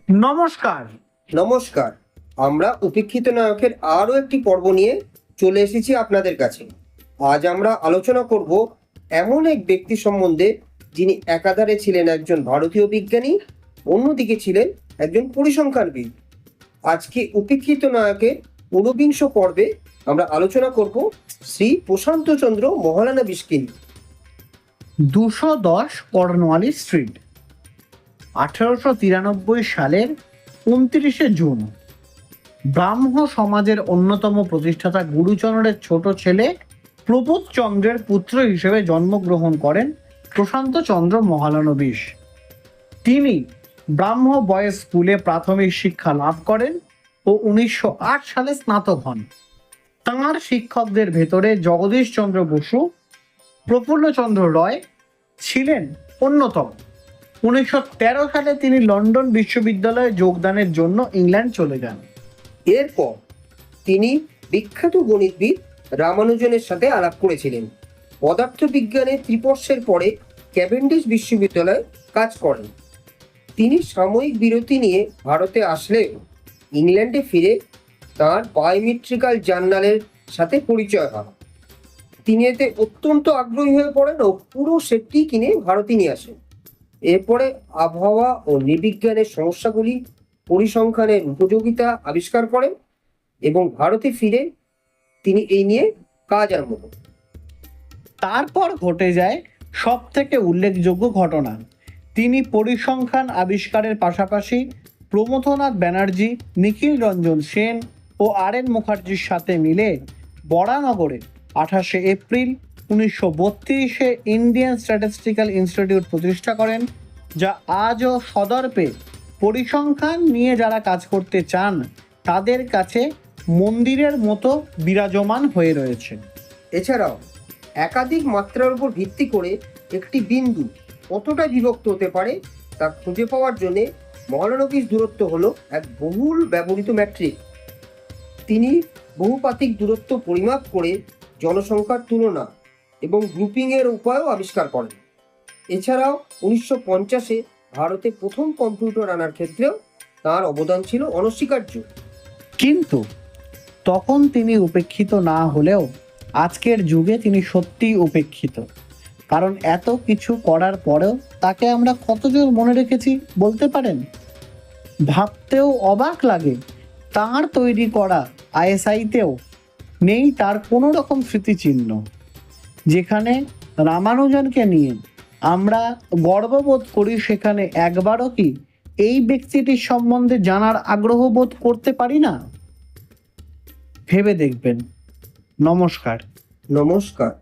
নমস্কার। নমস্কার। আমরা উপেক্ষিত নায়কের আরও একটি পর্ব নিয়ে চলে এসেছি আপনাদের কাছে। আজ আমরা আলোচনা করব এমন এক ব্যক্তি সম্বন্ধে যিনি একাধারে ছিলেন একজন ভারতীয় বিজ্ঞানী, অন্যদিকে ছিলেন একজন পরিসংখ্যানবিদ। আজকে উপেক্ষিত নায়কের ঊনবিংশ পর্বে আমরা আলোচনা করব শ্রী প্রশান্তচন্দ্র মহলানবিশকে নিয়ে। 210 কর্নওয়ালি স্ট্রিট, 1893 সালের 29শে জুন। ব্রাহ্ম সমাজের অন্যতম প্রতিষ্ঠাতা গুরুচরণের ছোট ছেলে প্রবোধ চন্দ্রের পুত্র হিসেবে জন্মগ্রহণ করেন প্রশান্তচন্দ্র মহলানবিশ। তিনি ব্রাহ্ম বয়েজ স্কুলে প্রাথমিক শিক্ষা লাভ করেন ও 1908 সালে স্নাতক হন। তাঁর শিক্ষকদের ভেতরে জগদীশচন্দ্র বসু, প্রফুল্লচন্দ্র রয় ছিলেন অন্যতম। 1913 সালে তিনি লন্ডন বিশ্ববিদ্যালয়ে যোগদানের জন্য ইংল্যান্ড চলে যান। এরপর তিনি বিখ্যাত গণিতবিদ রামানুজনের সাথে আলাপ করেছিলেন। পদার্থবিজ্ঞানের ত্রিবর্ষের পরে ক্যাভেন্ডিশ বিশ্ববিদ্যালয়ে কাজ করেন। তিনি সাময়িক বিরতি নিয়ে ভারতে আসলেও ইংল্যান্ডে ফিরে তাঁর বায়োমেট্রিক্যাল জার্নালের সাথে পরিচয় হয়। তিনি এতে অত্যন্ত আগ্রহী হয়ে পড়েন ও পুরো সেটটি কিনে ভারতে নিয়ে আসেন। এরপরে আবহাওয়া ও নৃবিজ্ঞানের সমস্যাগুলি, পরিসংখ্যানের উপযোগিতা আবিষ্কার করেন এবং ভারতে ফিরে তিনি এই নিয়ে কাজ আরম্ভ করেন। তারপর ঘটে যায় সব থেকে উল্লেখযোগ্য ঘটনা। তিনি পরিসংখ্যান আবিষ্কারের পাশাপাশি প্রমথনাথ ব্যানার্জি, নিখিল রঞ্জন সেন ও আর.এন. মুখার্জির সাথে মিলে বরানগরে 28শে এপ্রিল 1932 ইন্ডিয়ান স্ট্যাটিস্টিক্যাল ইনস্টিটিউট প্রতিষ্ঠা করেন, যা আজও সদর্পে পরিসংখ্যান নিয়ে যারা কাজ করতে চান তাদের কাছে মন্দিরের মতো বিরাজমান হয়ে রয়েছে। এছাড়াও একাধিক মাত্রার উপর ভিত্তি করে একটি বিন্দু কতটা বিভক্ত হতে পারে তা খুঁজে পাওয়ার জন্যে মহলানবিশ দূরত্ব হলো এক বহুল ব্যবহৃত ম্যাট্রিক। তিনি বহুপাতিক দূরত্ব পরিমাপ করে জনসংখ্যার তুলনা এবং গ্রুপিংয়ের উপায়ও আবিষ্কার করেন। এছাড়াও 1950-এ ভারতে প্রথম কম্পিউটার আনার ক্ষেত্রেও তার অবদান ছিল অনস্বীকার্য। কিন্তু তখন তিনি উপেক্ষিত না হলেও আজকের যুগে তিনি সত্যিই উপেক্ষিত। কারণ এত কিছু করার পরেও তাকে আমরা কতজন মনে রেখেছি বলতে পারেন? ভাবতেও অবাক লাগে, তাঁর তৈরি করা আইএসআইতেও নেই তার কোনো রকম স্মৃতিচিহ্ন। যেখানে রামানুজনকে নিয়ে আমরা গর্ববোধ করি, সেখানে একবারও কি এই ব্যক্তিটির সম্বন্ধে জানার আগ্রহ বোধ করতে পারি না? ভেবে দেখবেন। নমস্কার। নমস্কার।